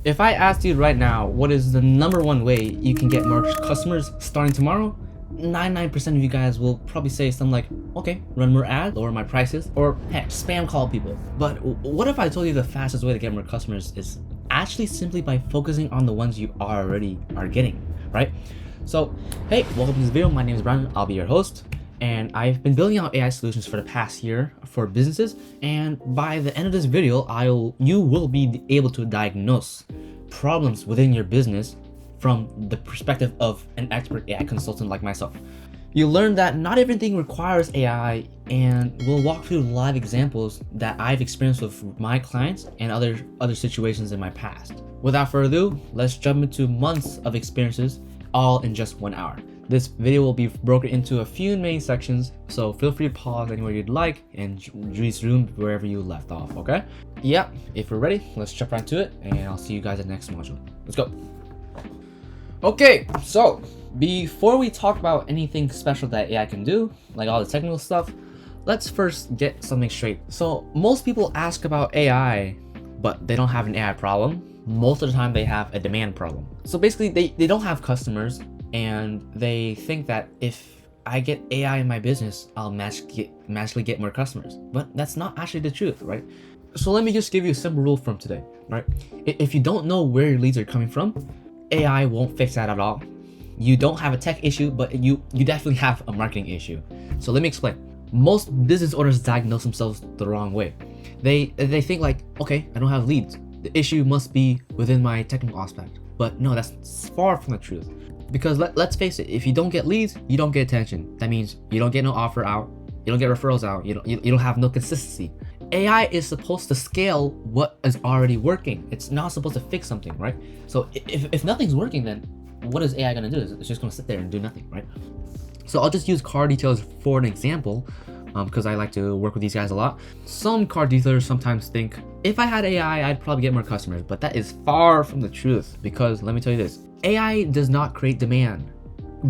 If I asked you right now, what is the number one way you can get more customers starting tomorrow? 99% of you guys will probably say something like, okay, run more ads, lower my prices, or heck, spam call people. But what if I told you the fastest way to get more customers is actually simply by focusing on the ones you already are getting, right? So, hey, welcome to this video. My name is Brian. I'll be your host. And I've been building out AI solutions for the past year for businesses. And by the end of this video, you will be able to diagnose problems within your business from the perspective of an expert AI consultant like myself. You'll learn that not everything requires AI, and we'll walk through live examples that I've experienced with my clients and other situations in my past. Without further ado, let's jump into months of experiences all in just 1 hour. This video will be broken into a few main sections, so feel free to pause anywhere you'd like and resume wherever you left off, okay? Yeah, if we're ready, let's jump right to it, and I'll see you guys in the next module. Let's go. Okay, so before we talk about anything special that AI can do, like all the technical stuff, let's first get something straight. So most people ask about AI, but they don't have an AI problem. Most of the time they have a demand problem. So basically they don't have customers, and they think that if I get AI in my business, I'll magically get more customers. But that's not actually the truth, right? So let me just give you a simple rule from today, right? If you don't know where your leads are coming from, AI won't fix that at all. You don't have a tech issue, but you definitely have a marketing issue. So let me explain. Most business owners diagnose themselves the wrong way. They think like, okay, I don't have leads. The issue must be within my technical aspect. But no, that's far from the truth. Because let's face it, if you don't get leads, you don't get attention. That means you don't get no offer out, you don't get referrals out, you don't have no consistency. AI is supposed to scale what is already working. It's not supposed to fix something, right? So if nothing's working, then what is AI gonna do? It's just gonna sit there and do nothing, right? So I'll just use car detailers for an example, because I like to work with these guys a lot. Some car dealers sometimes think, if I had AI, I'd probably get more customers, but that is far from the truth, because let me tell you this, AI does not create demand.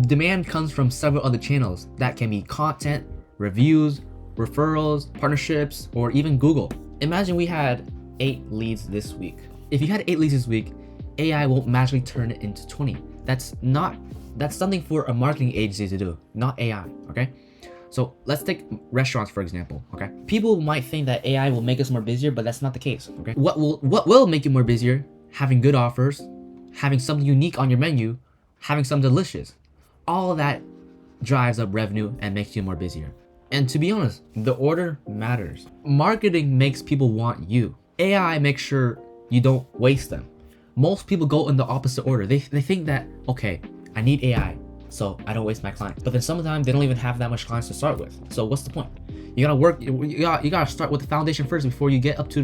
Demand comes from several other channels. That can be content, reviews, referrals, partnerships, or even Google. Imagine we had 8 leads this week. If you had 8 leads this week, AI won't magically turn it into 20. That's something for a marketing agency to do, not AI, okay? So let's take restaurants for example, okay? People might think that AI will make us more busier, but that's not the case, okay? What will make you more busier? Having good offers, having something unique on your menu, having something delicious. All of that drives up revenue and makes you more busier. And to be honest, the order matters. Marketing makes people want you. AI makes sure you don't waste them. Most people go in the opposite order. They think that, okay, I need AI, so I don't waste my clients. But then sometimes they don't even have that much clients to start with. So what's the point? You gotta start with the foundation first before you get up to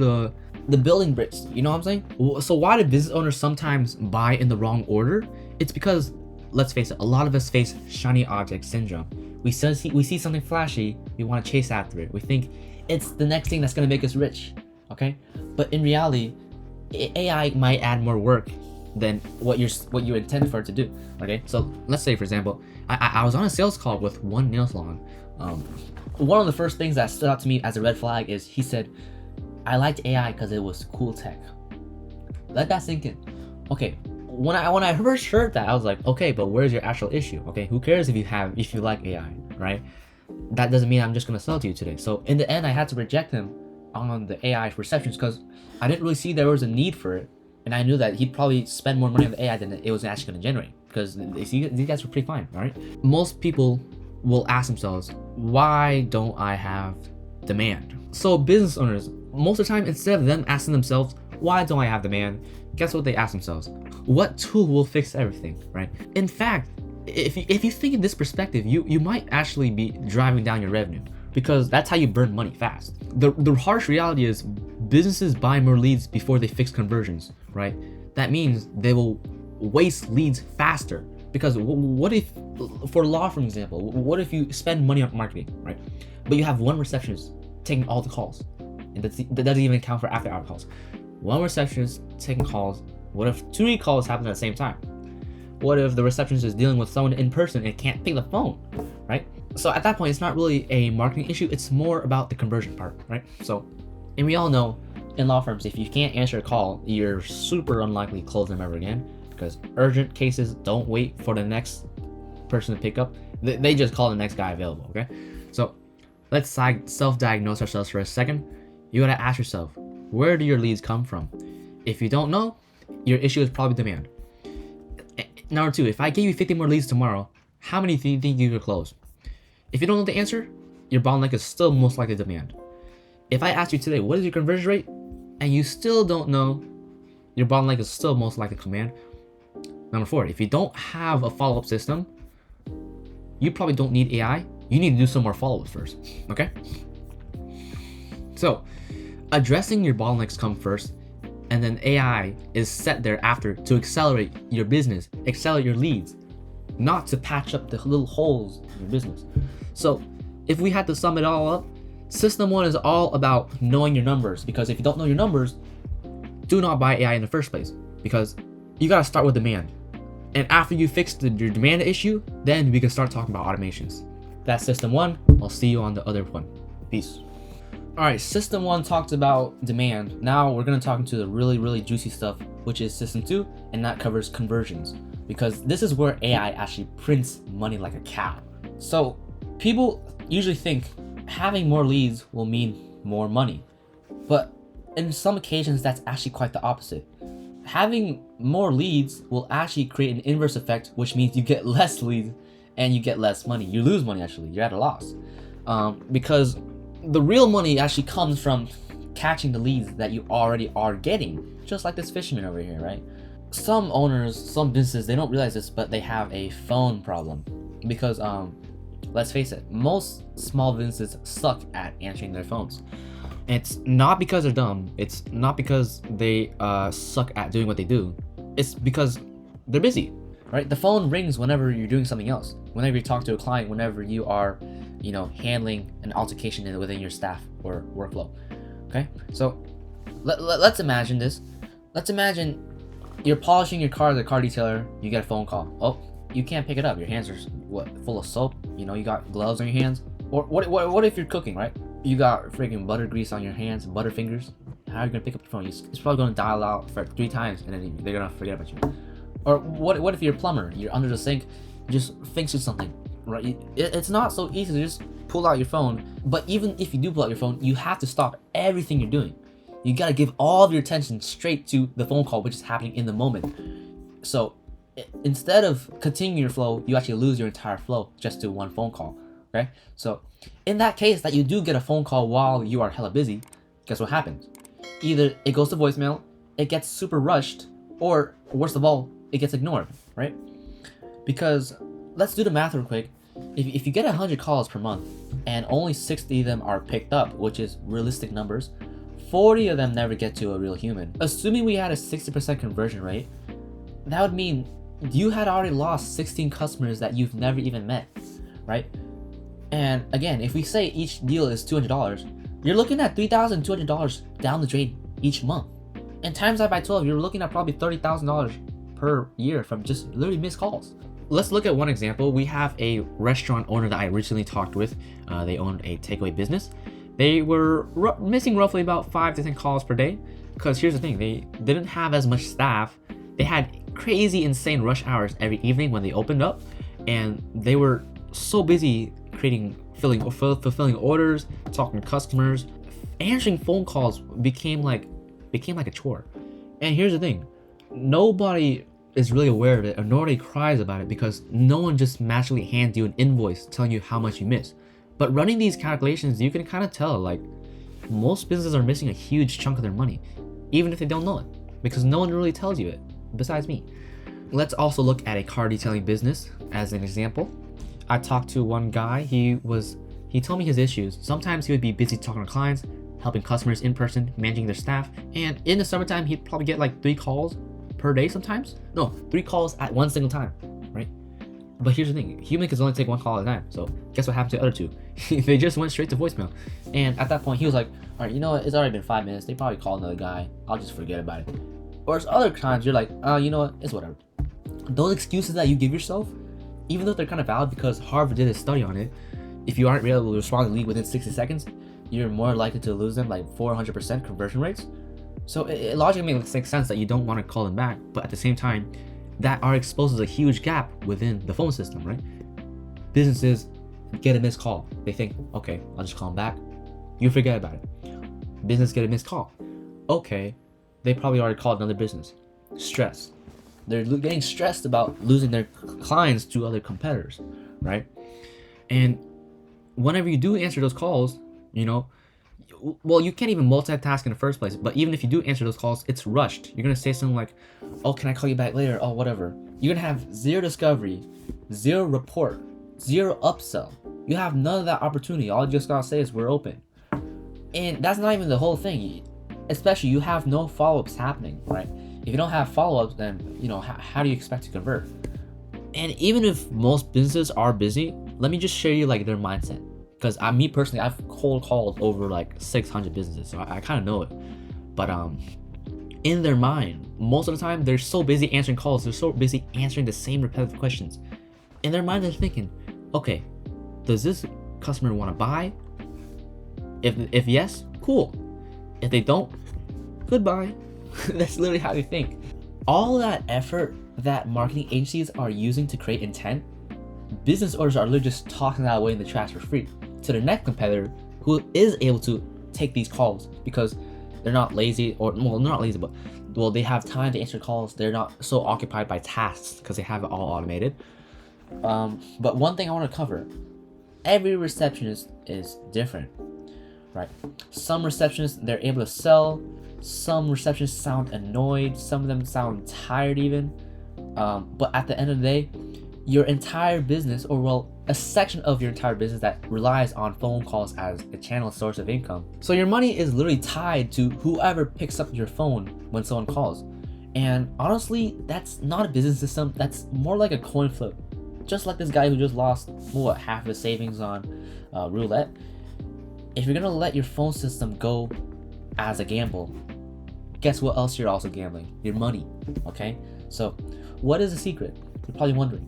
the building bricks. You know what I'm saying? So why do business owners sometimes buy in the wrong order? It's because, let's face it, a lot of us face shiny object syndrome. We see something flashy, we want to chase after it. We think it's the next thing that's gonna make us rich, okay? But in reality, AI might add more work than what you intended for it to do, okay? So let's say, for example, I was on a sales call with one nail salon. One of the first things that stood out to me as a red flag is he said, I liked AI because it was cool tech. Let that sink in. Okay, when I first heard that, I was like, okay, but where's your actual issue? Okay, who cares if you like AI, right? That doesn't mean I'm just gonna sell to you today. So in the end, I had to reject him on the AI receptions because I didn't really see there was a need for it, and I knew that he'd probably spend more money on the AI than it was actually gonna generate, because these guys were pretty fine, right? Most people will ask themselves, why don't I have demand? So business owners, most of the time, instead of them asking themselves, why don't I have demand? Guess what they ask themselves? What tool will fix everything, right? In fact, if you think in this perspective, you might actually be driving down your revenue, because that's how you burn money fast. The harsh reality is businesses buy more leads before they fix conversions, right? That means they will waste leads faster. Because what if, for law for example, what if you spend money on marketing, right? But you have one receptionist taking all the calls, and that doesn't even count for after hour calls. One receptionist taking calls. What if 2 calls happen at the same time? What if the receptionist is dealing with someone in person and can't pick the phone, right? So at that point, it's not really a marketing issue. It's more about the conversion part, right? So, and we all know In law firms, if you can't answer a call, you're super unlikely to close them ever again, because urgent cases don't wait for the next person to pick up. They just call the next guy available, okay? So let's self-diagnose ourselves for a second. You gotta ask yourself, where do your leads come from? If you don't know, your issue is probably demand. Number 2, if I give you 50 more leads tomorrow, how many do you think you could close? If you don't know the answer, your bottleneck is still most likely demand. If I ask you today, what is your conversion rate? And you still don't know, your bottleneck is still most likely command. Number 4, if you don't have a follow-up system, you probably don't need AI. You need to do some more follow-ups first, okay? So, addressing your bottlenecks come first, and then AI is set there after to accelerate your business, accelerate your leads, not to patch up the little holes in your business. So, if we had to sum it all up, System 1 is all about knowing your numbers, because if you don't know your numbers, do not buy AI in the first place, because you gotta start with demand. And after you fix your demand issue, then we can start talking about automations. That's System 1. I'll see you on the other one. Peace. Alright, System 1 talked about demand. Now we're gonna talk into the really juicy stuff, which is System 2, and that covers conversions, because this is where AI actually prints money like a cow. So people usually think having more leads will mean more money, but in some occasions that's actually quite the opposite. Having more leads will actually create an inverse effect, which means you get less leads and you get less money. You lose money, actually. You're at a loss. Because the real money actually comes from catching the leads that you already are getting. Just like this fisherman over here, right? Some owners, some businesses, they don't realize this, but they have a phone problem. Because, let's face it, most small businesses suck at answering their phones. It's not because they're dumb. It's not because they suck at doing what they do. It's because they're busy, right? The phone rings whenever you're doing something else. Whenever you talk to a client, whenever you are, handling an altercation within your staff or workflow. Okay, so let's imagine this. Let's imagine you're polishing your car at the car detailer. You get a phone call. Oh, you can't pick it up. Your hands are full of soap. You got gloves on your hands. Or what if you're cooking, right? You got freaking butter grease on your hands, butter fingers. How are you gonna pick up the phone? It's probably gonna dial out for 3 times, and then they're gonna forget about you. Or what if you're a plumber? You're under the sink, just fixing something, right? It's not so easy to just pull out your phone. But even if you do pull out your phone, you have to stop everything you're doing. You gotta give all of your attention straight to the phone call, which is happening in the moment. So instead of continuing your flow, you actually lose your entire flow just to one phone call. Okay, so in that case that you do get a phone call while you are hella busy, guess what happens? Either it goes to voicemail, it gets super rushed, or worst of all, it gets ignored, right? Because let's do the math real quick. If you get 100 calls per month and only 60 of them are picked up, which is realistic numbers, 40 of them never get to a real human. Assuming we had a 60% conversion rate, that would mean you had already lost 16 customers that you've never even met, right? And again, if we say each deal is $200, you're looking at $3,200 down the drain each month. And times that by 12, you're looking at probably $30,000 per year from just literally missed calls. Let's look at one example. We have a restaurant owner that I recently talked with. They owned a takeaway business. They were missing roughly about 5 to 10 calls per day. Because here's the thing, they didn't have as much staff. They had crazy, insane rush hours every evening when they opened up. And they were so busy fulfilling orders, talking to customers. Answering phone calls became like a chore. And here's the thing, nobody is really aware of it, or nobody cries about it, because no one just magically hands you an invoice telling you how much you miss. But running these calculations, you can kind of tell, like, most businesses are missing a huge chunk of their money, even if they don't know it, because no one really tells you it, besides me. Let's also look at a car detailing business as an example. I talked to one guy. He told me his issues. Sometimes he would be busy talking to clients, helping customers in person, managing their staff, and in the summertime he'd probably get like 3 calls per day sometimes. No, 3 calls at one single time, right? But here's the thing, human can only take 1 call at a time. So guess what happened to the other 2? They just went straight to voicemail. And at that point he was like, all right, you know what, it's already been 5 minutes. They probably called another guy. I'll just forget about it. Or it's other times you're like, you know what, it's whatever. Those excuses that you give yourself, even though they're kind of valid, because Harvard did a study on it, if you aren't able to respond to lead within 60 seconds, you're more likely to lose them, like 400% conversion rates. So it logically makes sense that you don't want to call them back, but at the same time, that are exposes a huge gap within the phone system, right? Businesses get a missed call. They think, okay, I'll just call them back. You forget about it. Business get a missed call. Okay, they probably already called another business. Stress. They're getting stressed about losing their clients to other competitors, right? And whenever you do answer those calls, well, you can't even multitask in the first place, but even if you do answer those calls, it's rushed. You're gonna say something like, oh, can I call you back later? Oh, whatever. You're gonna have zero discovery, zero report, zero upsell. You have none of that opportunity. All you just gotta say is we're open. And that's not even the whole thing. Especially, you have no follow-ups happening, right? If you don't have follow-ups, then how do you expect to convert? And even if most businesses are busy, let me just share you like their mindset. Because me personally, I've cold called over like 600 businesses, so I kind of know it. But in their mind, most of the time, they're so busy answering calls, they're so busy answering the same repetitive questions. In their mind, they're thinking, okay, does this customer want to buy? If yes, cool. If they don't, goodbye. That's literally how they think. All that effort that marketing agencies are using to create intent, business owners are literally just tossing that away in the trash for free to the next competitor who is able to take these calls because they're not lazy, or well, not lazy, but they have time to answer calls. They're not so occupied by tasks because they have it all automated. But one thing I want to cover, every receptionist is different, right? Some receptionists, they're able to sell. Some receptionists sound annoyed. Some of them sound tired even. But at the end of the day, your entire business, or well, a section of your entire business that relies on phone calls as a channel source of income. So your money is literally tied to whoever picks up your phone when someone calls. And honestly, that's not a business system. That's more like a coin flip. Just like this guy who just lost half of his savings on roulette. If you're gonna let your phone system go as a gamble, guess what else you're also gambling? Your money, okay? So what is the secret? You're probably wondering.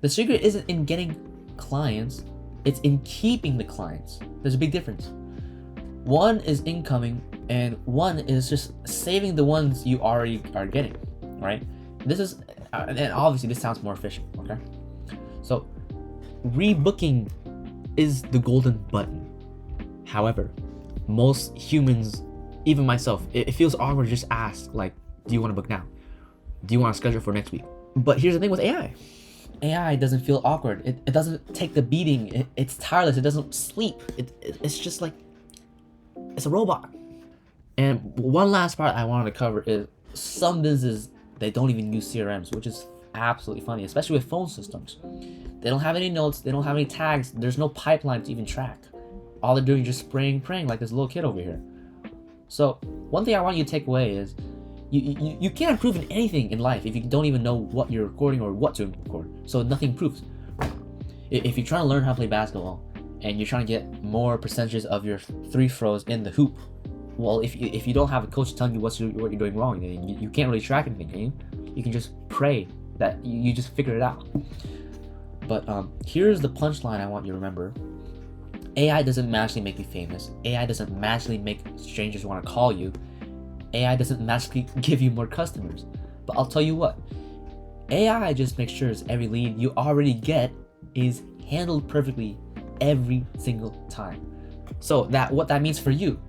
The secret isn't in getting clients, it's in keeping the clients. There's a big difference. One is incoming and one is just saving the ones you already are getting, right? This is, and obviously this sounds more efficient, okay? So rebooking is the golden button. However, most humans, even myself, it feels awkward to just ask, like, do you want to book now? Do you want to schedule for next week? But here's the thing with AI. AI doesn't feel awkward. It doesn't take the beating. It's tireless. It doesn't sleep. It's just like, it's a robot. And one last part I wanted to cover is some businesses, they don't even use CRMs, which is absolutely funny, especially with phone systems. They don't have any notes. They don't have any tags. There's no pipeline to even track. All they're doing is just praying like this little kid over here. So one thing I want you to take away is you can't improve in anything in life if you don't even know what you're recording or what to record. So nothing improves. If you're trying to learn how to play basketball and you're trying to get more percentages of your free throws in the hoop, well, if you don't have a coach telling you what you're doing wrong, then you can't really track anything, can you? You can just pray that you just figure it out. But here's the punchline I want you to remember. AI doesn't magically make you famous. AI doesn't magically make strangers want to call you. AI doesn't magically give you more customers. But I'll tell you what, AI just makes sure every lead you already get is handled perfectly every single time. So what that means for you,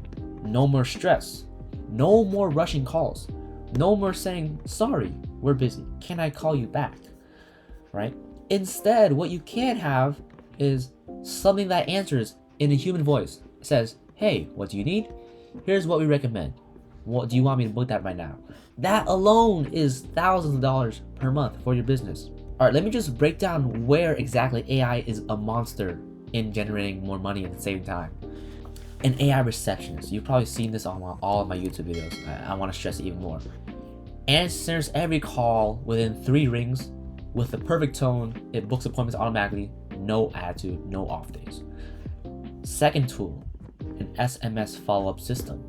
no more stress, no more rushing calls, no more saying, sorry, we're busy, can I call you back, right? Instead, what you can have is something that answers in a human voice. It says, hey, what do you need? Here's what we recommend. What do you want me to book that right now? That alone is thousands of dollars per month for your business. All right, let me just break down where exactly AI is a monster in generating more money and saving time. An AI receptionist. You've probably seen this on all of my YouTube videos. I want to stress it even more. Answers every call within 3 rings with the perfect tone. It books appointments automatically. No attitude, no off days. Second tool, an SMS follow-up system.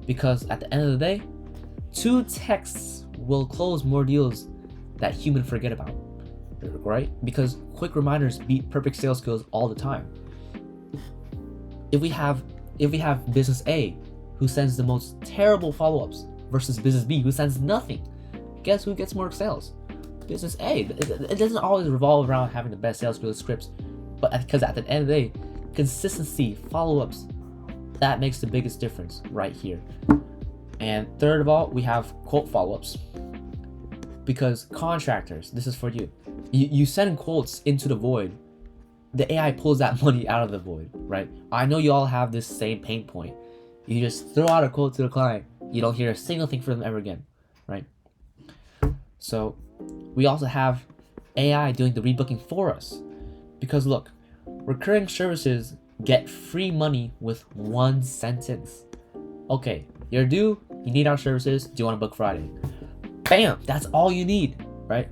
Because at the end of the day, 2 texts will close more deals that humans forget about, right? Because quick reminders beat perfect sales skills all the time. If we have business A who sends the most terrible follow-ups versus business B who sends nothing. Guess who gets more sales? Business A. It doesn't always revolve around having the best sales scripts, but because at the end of the day, consistency, follow-ups, that makes the biggest difference right here. And third of all, we have quote follow-ups. Because contractors, this is for you. You send quotes into the void, the AI pulls that money out of the void, right? I know you all have this same pain point. You just throw out a quote to the client, you don't hear a single thing from them ever again, right? So we also have AI doing the rebooking for us. Because look, recurring services get free money with one sentence. Okay, you're due, you need our services, do you want to book Friday? Bam, that's all you need, right?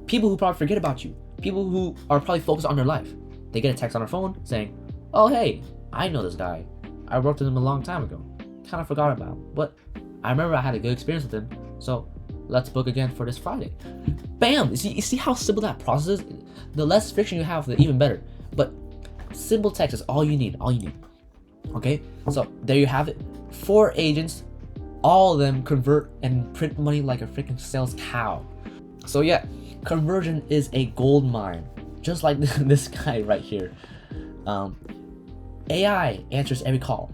People who probably forget about you, people who are probably focused on their life, they get a text on their phone saying, oh hey, I know this guy. I worked with him a long time ago. Kind of forgot about him, but I remember I had a good experience with him, so let's book again for this Friday. Bam! You see how simple that process is? The less friction you have, the even better. But simple text is all you need, Okay, so there you have it. 4 agents, all of them convert and print money like a freaking sales cow. So yeah, conversion is a gold mine, just like this guy right here. AI answers every call,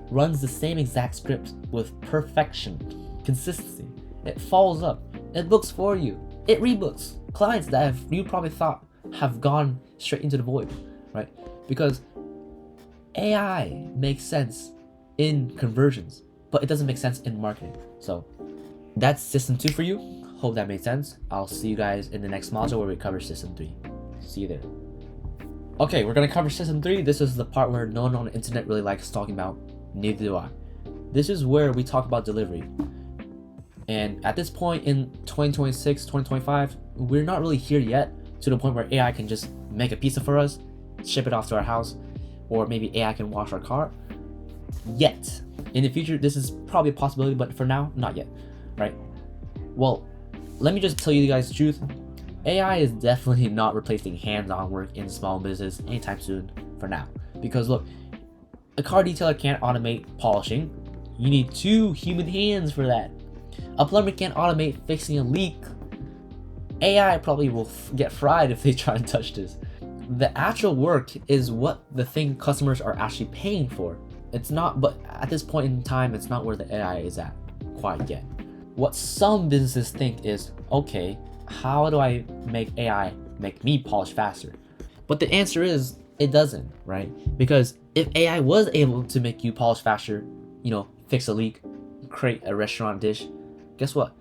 runs the same exact script with perfection, consistency. It follows up, it books for you, it rebooks clients that you probably thought have gone straight into the void, right? Because AI makes sense in conversions, but it doesn't make sense in marketing. So that's system 2 for you. Hope that made sense. I'll see you guys in the next module where we cover system 3. See you there. Okay, we're gonna cover system 3. This is the part where no one on the internet really likes talking about. Neither do I. This is where we talk about delivery. And at this point in 2026, 2025, we're not really here yet to the point where AI can just make a pizza for us, ship it off to our house, or maybe AI can wash our car. Yet. In the future, this is probably a possibility, but for now, not yet, right? Well, let me just tell you guys the truth. AI is definitely not replacing hands-on work in small business anytime soon for now. Because look, a car detailer can't automate polishing. You need 2 human hands for that. A plumber can't automate fixing a leak. AI probably will get fried if they try and touch this. The actual work is what the thing customers are actually paying for. It's not, but at this point in time, it's not where the AI is at quite yet. What some businesses think is, okay, how do I make AI make me polish faster? But the answer is, it doesn't, right? Because if AI was able to make you polish faster, fix a leak, create a restaurant dish, guess what?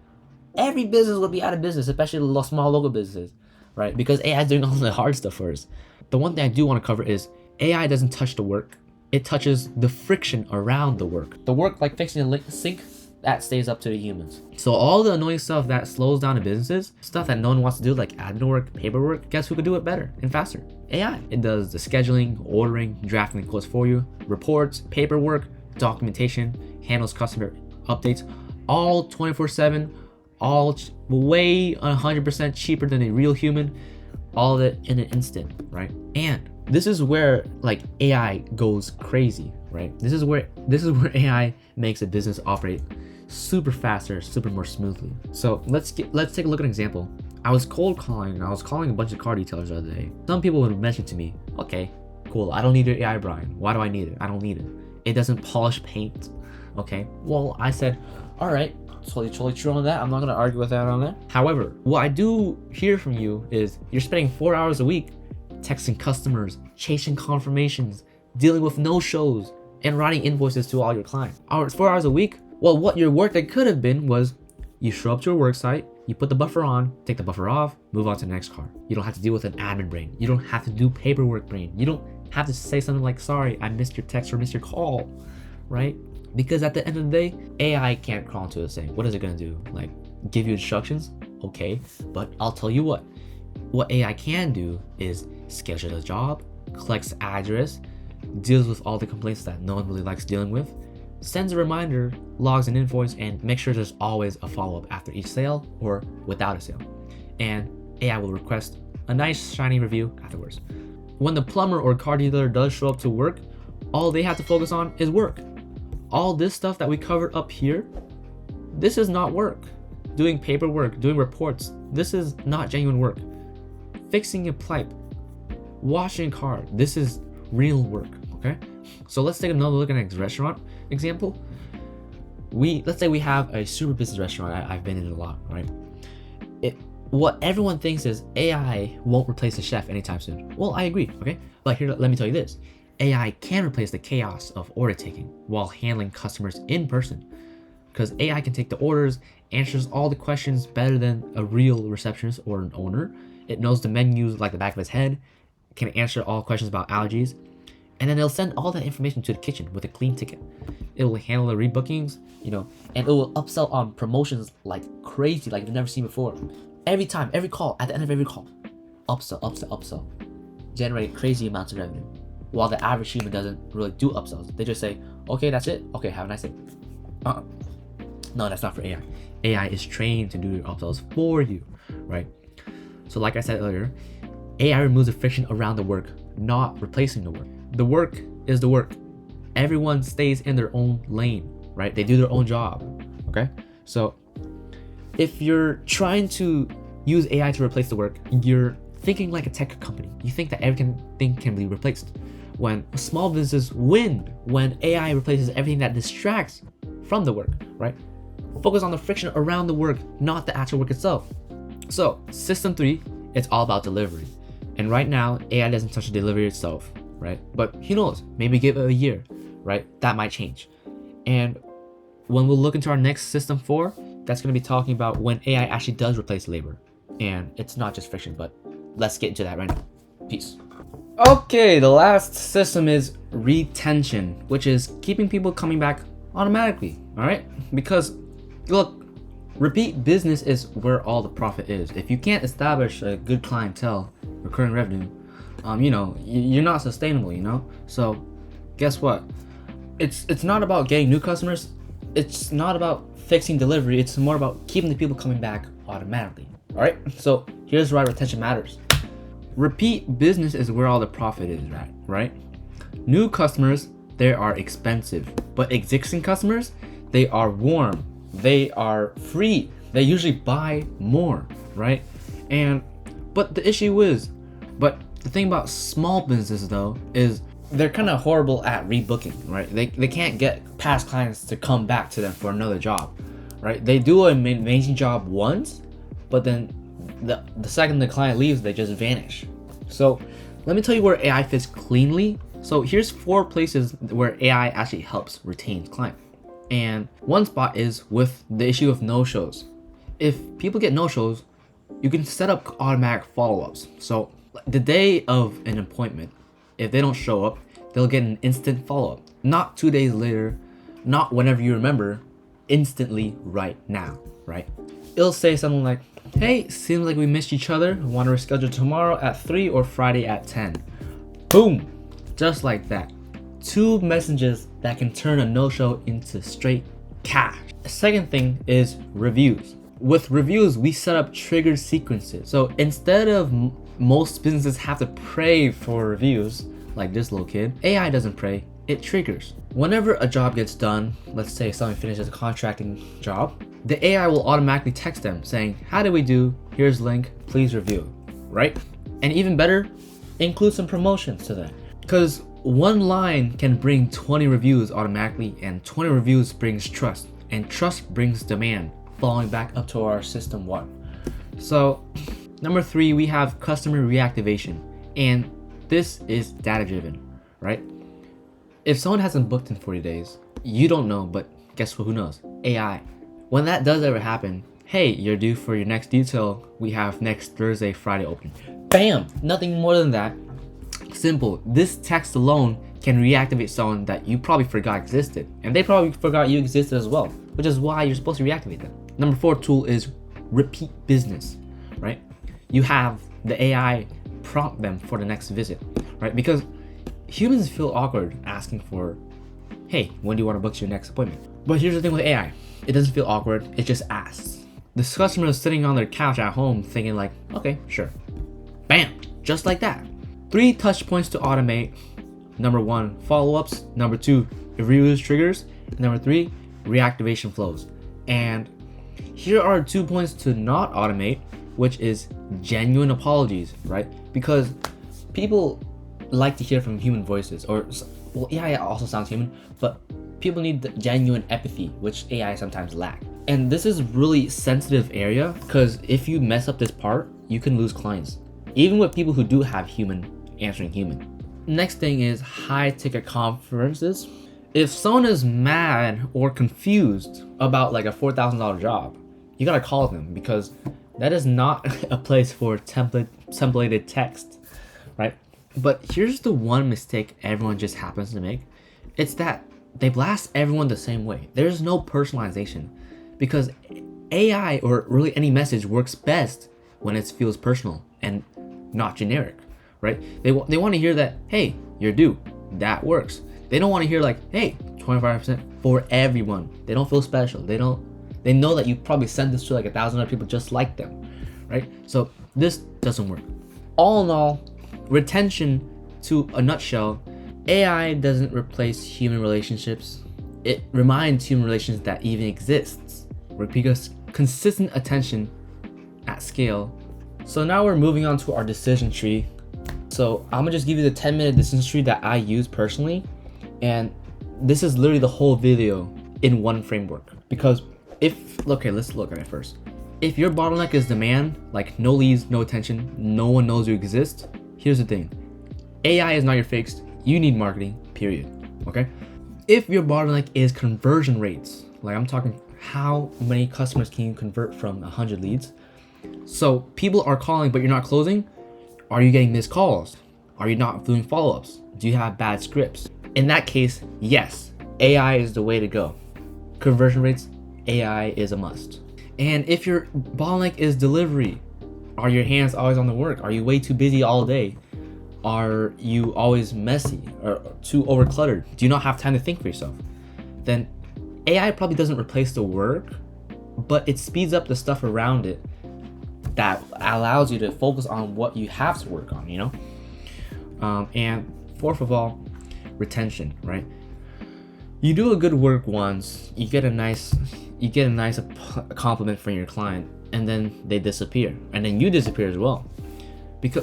Every business would be out of business, especially the small local businesses, right? Because AI is doing all the hard stuff for us. The one thing I do want to cover is AI doesn't touch the work. It touches the friction around the work. The work like fixing a sink, that stays up to the humans. So all the annoying stuff that slows down the businesses, stuff that no one wants to do like admin work, paperwork, guess who could do it better and faster? AI. It does the scheduling, ordering, drafting quotes for you, reports, paperwork, documentation, handles customer updates, all 24/7, all way 100% cheaper than a real human, all of it in an instant, right? And this is where like AI goes crazy, right? This is where AI makes a business operate super faster, super more smoothly. So let's take a look at an example. I was cold calling a bunch of car detailers the other day. Some people would mention to me, okay, cool, I don't need your AI, Brian. Why do I need it? I don't need it. It doesn't polish paint. Okay, well, I said, all right, totally true on that. I'm not gonna argue with that on that. However, what I do hear from you is you're spending 4 hours a week texting customers, chasing confirmations, dealing with no-shows, and writing invoices to all your clients. 4 hours a week? Well, what your work that could have been was you show up to a work site, you put the buffer on, take the buffer off, move on to the next car. You don't have to deal with an admin brain. You don't have to do paperwork brain. You don't have to say something like, sorry, I missed your text or missed your call, right? Because at the end of the day, AI can't crawl into this thing. What is it gonna do? Like, give you instructions? Okay, but I'll tell you what AI can do is schedule the job, collects address, deals with all the complaints that no one really likes dealing with, sends a reminder, logs an invoice, and make sure there's always a follow-up after each sale or without a sale. And AI will request a nice shiny review afterwards. When the plumber or car dealer does show up to work, all they have to focus on is work. all this stuff that we covered up here, this is not work. Doing paperwork, doing reports, this is not genuine work. Fixing a pipe, washing a car, this is real work, okay? So let's take another look at an restaurant example. Let's say we have a super business restaurant. I've been in it a lot, right? What everyone thinks is AI won't replace the chef anytime soon. Well, I agree, okay? But here, let me tell you this. AI can replace the chaos of order taking while handling customers in person. Because AI can take the orders, answers all the questions better than a real receptionist or an owner. It knows the menus like the back of its head, can answer all questions about allergies, and then it'll send all that information to the kitchen with a clean ticket. It will handle the rebookings, and it will upsell on promotions like crazy, like you've never seen before. Every time, every call, at the end of every call, upsell, generate crazy amounts of revenue. While the average human doesn't really do upsells. They just say, okay, that's it. Okay, have a nice day. No, that's not for AI. AI is trained to do your upsells for you, right? So like I said earlier, AI removes the friction around the work, not replacing the work. The work is the work. Everyone stays in their own lane, right? They do their own job, okay? So if you're trying to use AI to replace the work, you're thinking like a tech company. You think that everything can be replaced. When small businesses win, when AI replaces everything that distracts from the work, right? Focus on the friction around the work, not the actual work itself. So system 3, it's all about delivery. And right now, AI doesn't touch the delivery itself, right? But who knows, maybe give it a year, right? That might change. And when we'll look into our next system 4, that's going to be talking about when AI actually does replace labor. And it's not just friction, but let's get into that right now. Peace. Okay, the last system is retention, which is keeping people coming back automatically, all right? Because look, repeat business is where all the profit is. If you can't establish a good clientele, recurring revenue, you're not sustainable, So guess what? It's not about getting new customers. It's not about fixing delivery. It's more about keeping the people coming back automatically. All right. So here's why retention matters. Repeat business is where all the profit is, right? New customers, they are expensive, but existing customers, they are warm. They are free. They usually buy more, right? But the thing about small businesses though is they're kind of horrible at rebooking, right? They can't get past clients to come back to them for another job, right? They do an amazing job once, but then the second the client leaves, they just vanish. So let me tell you where AI fits cleanly. So here's 4 places where AI actually helps retain clients. And one spot is with the issue of no-shows. If people get no-shows, you can set up automatic follow-ups. So the day of an appointment, if they don't show up, they'll get an instant follow-up. Not 2 days later, not whenever you remember, instantly right now, right? It'll say something like, hey, seems like we missed each other. Want to reschedule tomorrow at 3 or Friday at 10. Boom, just like that. 2 messages that can turn a no-show into straight cash. The second thing is reviews. With reviews, we set up trigger sequences. So instead of most businesses have to pray for reviews, like this little kid, AI doesn't pray, it triggers. Whenever a job gets done, let's say someone finishes a contracting job, the AI will automatically text them saying, how did we do? Here's link, please review, right? And even better, include some promotions to that. Because one line can bring 20 reviews automatically, and 20 reviews brings trust, and trust brings demand, falling back up to our system 1. So number 3, we have customer reactivation, and this is data driven, right? If someone hasn't booked in 40 days, you don't know, but guess what, who knows? AI. When that does ever happen, hey, you're due for your next detail. We have next Thursday, Friday open. Bam! Nothing more than that. Simple. This text alone can reactivate someone that you probably forgot existed, and they probably forgot you existed as well, which is why you're supposed to reactivate them. Number 4 tool is repeat business, right? You have the AI prompt them for the next visit, right? Because humans feel awkward asking for, hey, when do you want to book your next appointment? But here's the thing with AI, it doesn't feel awkward, it just asks. This customer is sitting on their couch at home thinking like, okay, sure. Bam, just like that. 3 touch points to automate. Number 1, follow-ups. Number 2, reviews, triggers. Number 3, reactivation flows. And here are 2 points to not automate, which is genuine apologies, right? Because people like to hear from human voices, or well, AI also sounds human, but people need the genuine empathy, which AI sometimes lack. And this is really sensitive area because if you mess up this part, you can lose clients, even with people who do have human answering human. Next thing is high ticket conferences. If someone is mad or confused about like a $4,000 job, you gotta call them, because that is not a place for templated text, right? But here's the one mistake everyone just happens to make. It's that they blast everyone the same way. There's no personalization, because AI, or really any message, works best when it feels personal and not generic, right? They want to hear that, hey, you're due. That works. They don't want to hear like, hey, 25% for everyone. They don't feel special. They know that you probably sent this to like 1,000 other people just like them, right? So this doesn't work. All in all, retention, to a nutshell, AI doesn't replace human relationships. It reminds human relations that even exists, because consistent attention at scale. So now we're moving on to our decision tree. So I'm gonna just give you the 10-minute decision tree that I use personally. And this is literally the whole video in one framework. Because let's look at it first. If your bottleneck is demand, like no leads, no attention, no one knows you exist, here's the thing. AI is not your fix. You need marketing, period. Okay? If your bottleneck is conversion rates, like I'm talking how many customers can you convert from 100 leads? So people are calling, but you're not closing. Are you getting missed calls? Are you not doing follow-ups? Do you have bad scripts? In that case, yes, AI is the way to go. Conversion rates, AI is a must. And if your bottleneck is delivery, are your hands always on the work? Are you way too busy all day? Are you always messy or too overcluttered? Do you not have time to think for yourself? Then AI probably doesn't replace the work, but it speeds up the stuff around it that allows you to focus on what you have to work on, you know? And fourth of all, retention, right? You do a good work once, you get a nice compliment from your client, and then they disappear, and then you disappear as well.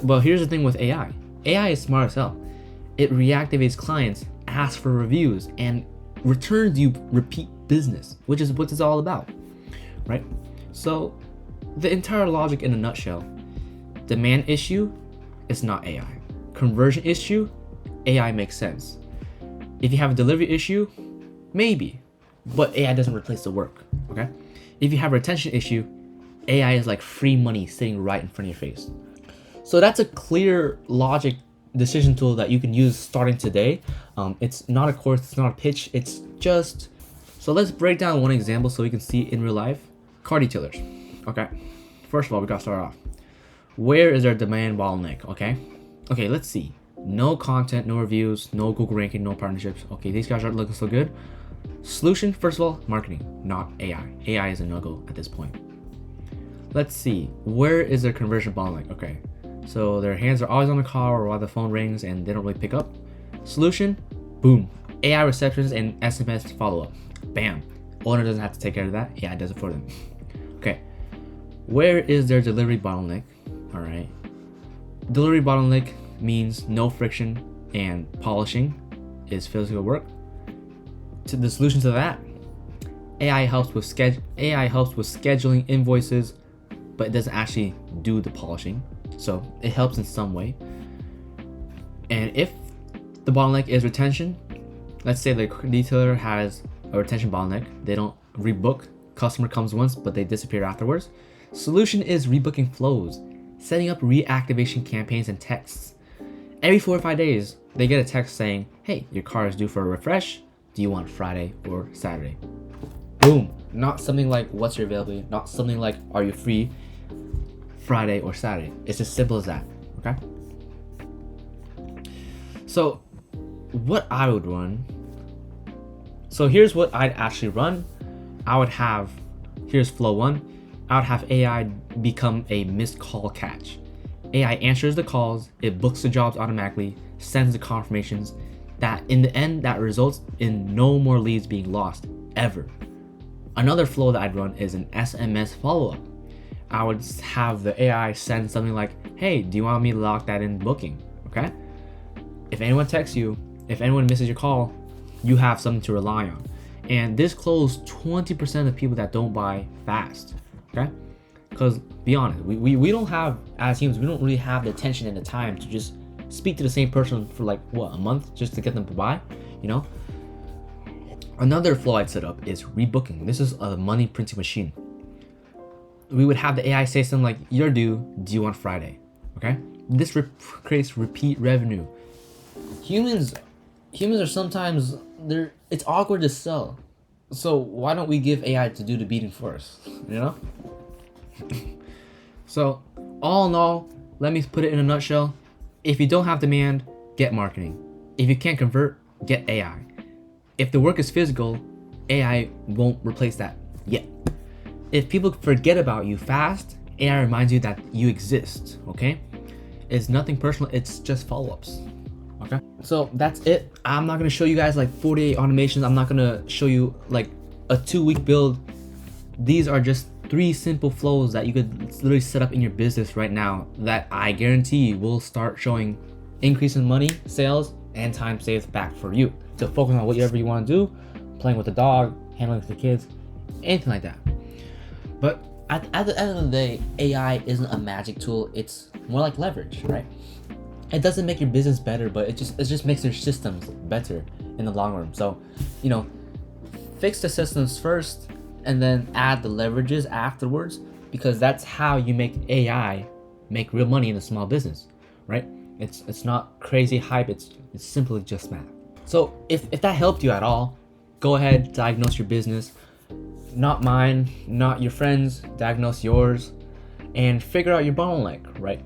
But here's the thing with AI. AI is smart as hell. It reactivates clients, asks for reviews, and returns you repeat business, which is what it's all about, right? So the entire logic in a nutshell: demand issue is not AI. Conversion issue, AI makes sense. If you have a delivery issue, maybe, but AI doesn't replace the work, okay? If you have a retention issue, AI is like free money sitting right in front of your face. So that's a clear logic decision tool that you can use starting today. It's not a course, it's not a pitch, it's just... So let's break down one example so we can see in real life. Car detailers, okay? First of all, we gotta start off. Where is our demand bottleneck, okay? Okay, let's see. No content, no reviews, no Google ranking, no partnerships. Okay, these guys aren't looking so good. Solution, first of all, marketing, not AI. AI is a no-go at this point. Let's see. Where is their conversion bottleneck? Okay, so their hands are always on the call or while the phone rings and they don't really pick up. Solution, boom. AI receptions and SMS follow-up. Bam. Owner doesn't have to take care of that. AI does it for them. Okay. Where is their delivery bottleneck? All right. Delivery bottleneck means no friction and polishing is physical work. To the solution to that, AI helps with scheduling invoices, but it doesn't actually do the polishing. So it helps in some way. And if the bottleneck is retention, let's say the detailer has a retention bottleneck, they don't rebook, customer comes once but they disappear afterwards. Solution is rebooking flows, setting up reactivation campaigns and texts. Every 4 or 5 days, they get a text saying, hey, your car is due for a refresh. Do you want Friday or Saturday? Boom. Not something like, what's your availability? Not something like, are you free Friday or Saturday? It's as simple as that, okay? So what I would run, so here's what I'd actually run. Here's flow one. I would have AI become a missed call catch. AI answers the calls, it books the jobs automatically, sends the confirmations, that in the end that results in no more leads being lost ever. Another flow that I'd run is an SMS follow-up. I would have the AI send something like, hey, do you want me to lock that in booking? Okay? If anyone texts you, if anyone misses your call, you have something to rely on. And this closed 20% of people that don't buy fast. Okay? Because be honest, we don't have, as humans, we don't really have the attention and the time to just speak to the same person for like what, a month just to get them to buy, you know? Another flow I'd set up is rebooking. This is a money printing machine. We would have the AI say something like, you're due on Friday. Okay? This creates repeat revenue. Humans are sometimes, it's awkward to sell. So why don't we give AI to do the beating for us, you know? So all in all, let me put it in a nutshell. If you don't have demand, get marketing. If you can't convert, get AI. If the work is physical, AI won't replace that yet. If people forget about you fast, AI reminds you that you exist, okay? It's nothing personal, it's just follow-ups, okay? So that's it. I'm not gonna show you guys like 48 automations. I'm not gonna show you like a 2-week build. These are just 3 simple flows that you could literally set up in your business right now that I guarantee will start showing increase in money, sales, and time saved back for you to focus on whatever you want to do, playing with the dog, handling with the kids, anything like that. But at the end of the day, AI isn't a magic tool. It's more like leverage, right? It doesn't make your business better, but it just makes your systems better in the long run. So, you know, fix the systems first and then add the leverages afterwards, because that's how you make AI make real money in a small business, right? It's not crazy hype, it's simply just math. So if that helped you at all, go ahead, diagnose your business. Not mine, not your friends, diagnose yours, and figure out your bottleneck, right?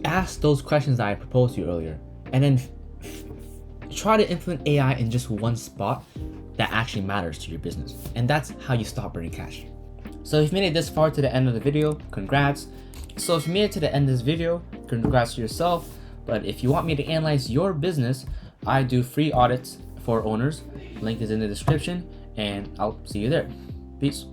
Ask those questions that I proposed to you earlier, and then try to implement AI in just one spot that actually matters to your business. And that's how you stop burning cash. So if you made it this far to the end of the video, congrats. So if you made it to the end of this video, congrats to yourself. But if you want me to analyze your business, I do free audits for owners. Link is in the description, and I'll see you there. Peace.